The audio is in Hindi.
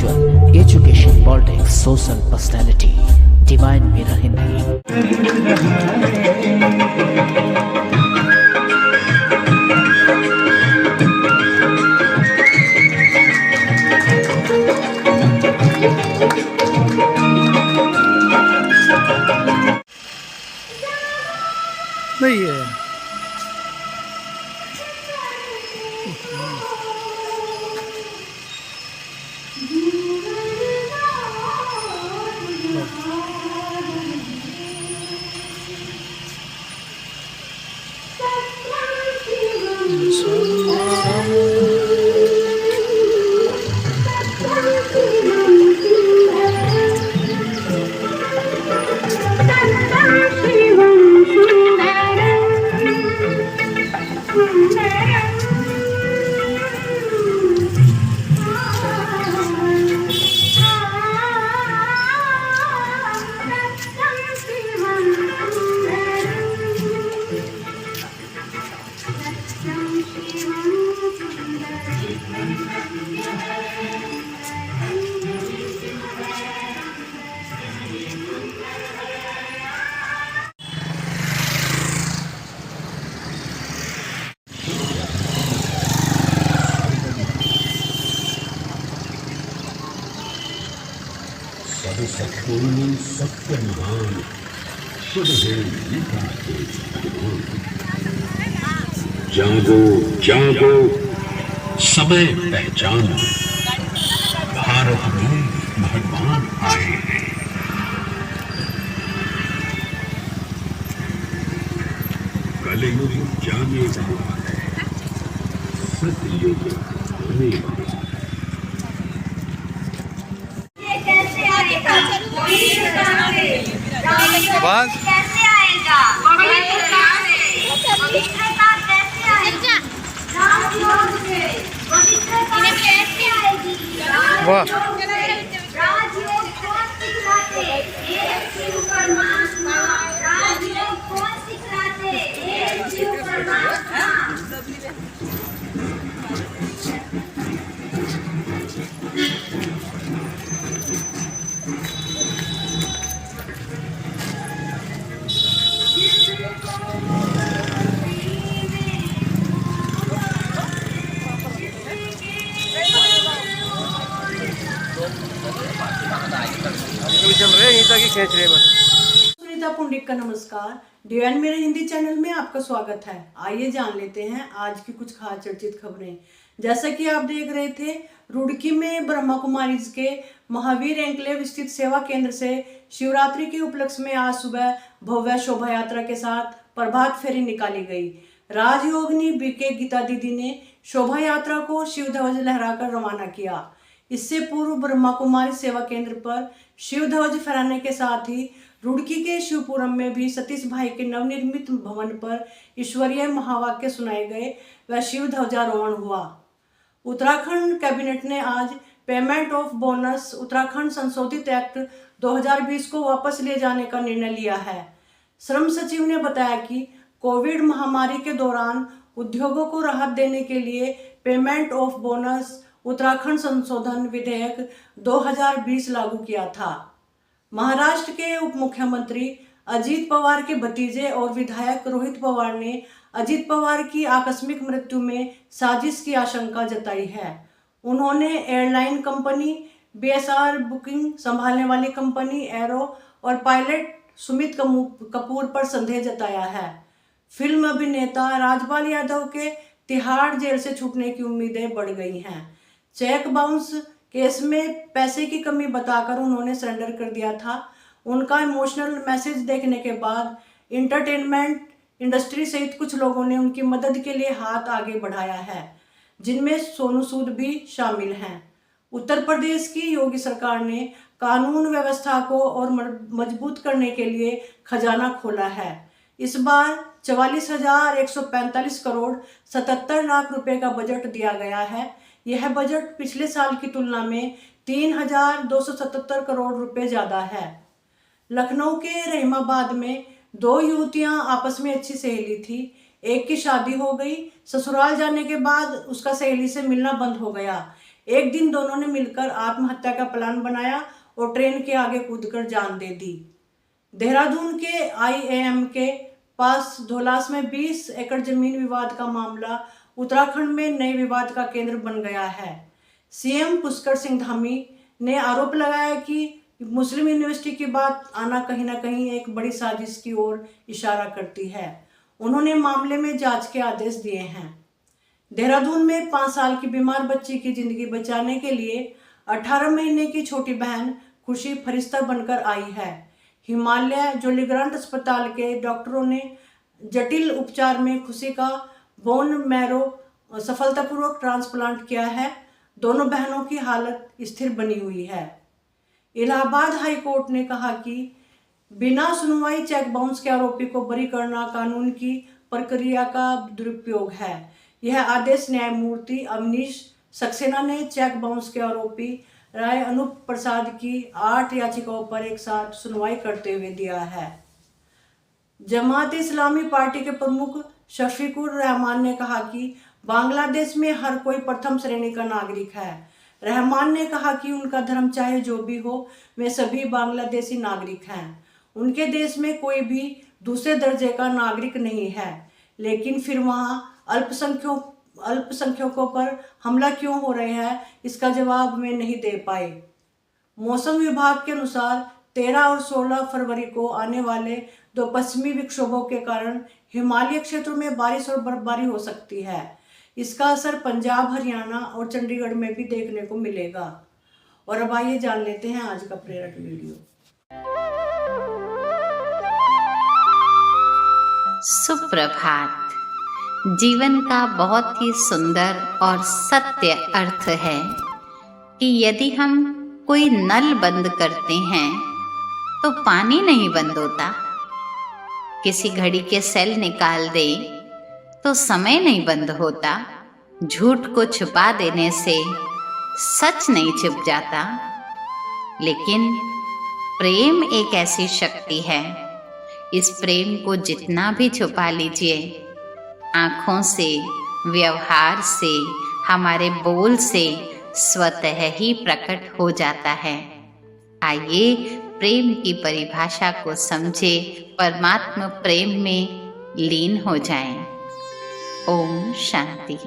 Intellectual, education, politics, social personality, divine mirror Hindi. नहीं है। सत्पुरुष सत्यवान शुभ जागो जागो समय पहचानो, भारत में भगवान आए हैं। कलयुग जाने वाला है, सतयुग आने वाला है। बस कैसे आएगा? पवित्रता कैसे आएगी? राजयोग से पवित्रता कैसे आएगी? राजयोग कौन सिखलाते? एक शिव परमात्मा। राजयोग कौन सिखलाते? एक शिव परमात्मा। चल रहे यहीं तक ही खींच रहे बस। सुनीता पुंडिक का नमस्कार। डिवाइन मिरर हिंदी चैनल में आपका स्वागत है। आइए जान लेते हैं आज की कुछ खास चर्चित खबरें। जैसा कि आप देख रहे थे, रुड़की में ब्रह्मा कुमारीज के महावीर एंक्लेव स्थित सेवा केंद्र से शिवरात्रि के उपलक्ष्य में आज सुबह भव्य शोभा यात्रा के साथ प्रभात फेरी निकाली गई। राजयोगिनी बीके गीता दीदी ने शोभा यात्रा को शिव ध्वज लहराकर रवाना किया। इससे पूर्व ब्रह्मा कुमारी सेवा केंद्र पर शिव ध्वज फहराने के साथ ही रुड़की के शिवपुरम में भी सतीश भाई के नवनिर्मित भवन पर ईश्वरीय महावाक्य सुनाए गए व शिव ध्वजारोहण हुआ। उत्तराखंड कैबिनेट ने आज पेमेंट ऑफ बोनस उत्तराखंड संशोधित एक्ट 2020 को वापस ले जाने का निर्णय लिया है। श्रम सचिव ने बताया कि कोविड महामारी के दौरान उद्योगों को राहत देने के लिए पेमेंट ऑफ बोनस उत्तराखंड संशोधन विधेयक 2020 लागू किया था। महाराष्ट्र के उप मुख्यमंत्री अजीत पवार के भतीजे और विधायक रोहित पवार ने अजीत पवार की आकस्मिक मृत्यु में साजिश की आशंका जताई है। उन्होंने एयरलाइन कंपनी बीएसआर, बुकिंग संभालने वाली कंपनी एरो और पायलट सुमित कपूर पर संदेह जताया है। फिल्म अभिनेता राजपाल यादव के तिहाड़ जेल से छूटने की उम्मीदें बढ़ गई हैं। चेक बाउंस केस में पैसे की कमी बताकर उन्होंने सरेंडर कर दिया था। उनका इमोशनल मैसेज देखने के बाद इंटरटेनमेंट इंडस्ट्री सहित कुछ लोगों ने उनकी मदद के लिए हाथ आगे बढ़ाया है, जिनमें सोनू सूद भी शामिल हैं। उत्तर प्रदेश की योगी सरकार ने कानून व्यवस्था को और मजबूत करने के लिए खजाना खोला है। इस बार 44,145 करोड़ 77 लाख रुपए का बजट दिया गया है। यह बजट पिछले साल की तुलना में 3,277 करोड़ रुपए ज्यादा है। लखनऊ के रहीमाबाद में दो युवतियां आपस में अच्छी सहेली थी। एक की शादी हो गई, ससुराल जाने के बाद उसका सहेली से मिलना बंद हो गया। एक दिन दोनों ने मिलकर आत्महत्या का प्लान बनाया और ट्रेन के आगे कूदकर जान दे दी। देहरादून के IAM के पास धौलास में 20 एकड़ जमीन विवाद का मामला उत्तराखंड में नए विवाद का केंद्र बन गया है। CM पुष्कर सिंह धामी ने आरोप लगाया कि मुस्लिम यूनिवर्सिटी की बात आना कहीं ना कहीं एक बड़ी साजिश की ओर इशारा करती है। उन्होंने मामले में जांच के आदेश दिए हैं। देहरादून में 5 साल की बीमार बच्ची की जिंदगी बचाने के लिए 18 महीने की छोटी बहन खुशी फरिश्ता बनकर आई है। हिमालय जोली ग्रांट अस्पताल के डॉक्टरों ने जटिल उपचार में खुशी का बोन मैरो सफलतापूर्वक ट्रांसप्लांट किया है। दोनों बहनों की हालत स्थिर बनी हुई है। इलाहाबाद हाई कोर्ट ने कहा कि बिना सुनवाई चेक बाउंस के आरोपी को बरी करना कानून की प्रक्रिया का दुरुपयोग है। यह आदेश न्यायमूर्ति अवनीश सक्सेना ने चेक बाउंस के आरोपी राय अनूप प्रसाद की 8 याचिकाओं पर एक साथ सुनवाई करते हुए दिया है। जमात इस्लामी पार्टी के प्रमुख शफीकुर रहमान ने कहा कि बांग्लादेश में हर कोई प्रथम श्रेणी का नागरिक है। रहमान ने कहा कि उनका धर्म चाहे जो भी हो, वे सभी बांग्लादेशी नागरिक हैं। उनके देश में कोई भी दूसरे दर्जे का नागरिक नहीं है, लेकिन फिर वहाँ अल्पसंख्यकों पर हमला क्यों हो रहा है, इसका जवाब वे नहीं दे पाए। मौसम विभाग के अनुसार 13 और 16 फरवरी को आने वाले 2 पश्चिमी विक्षोभों के कारण हिमालय क्षेत्रों में बारिश और बर्फबारी हो सकती है। इसका असर पंजाब, हरियाणा और चंडीगढ़ में भी देखने को मिलेगा। और अब आइए जान लेते हैं आज का प्रेरक वीडियो। सुप्रभात। जीवन का बहुत ही सुंदर और सत्य अर्थ है कि यदि हम कोई नल बंद करते हैं तो पानी नहीं बंद होता। किसी घड़ी के सेल निकाल दें तो समय नहीं बंद होता। झूठ को छुपा देने से सच नहीं छुप जाता। लेकिन प्रेम एक ऐसी शक्ति है, इस प्रेम को जितना भी छुपा लीजिए, आँखों से, व्यवहार से, हमारे बोल से स्वतः ही प्रकट हो जाता है। आइए प्रेम की परिभाषा को समझे, परमात्मा प्रेम में लीन हो जाएं। ओम शांति।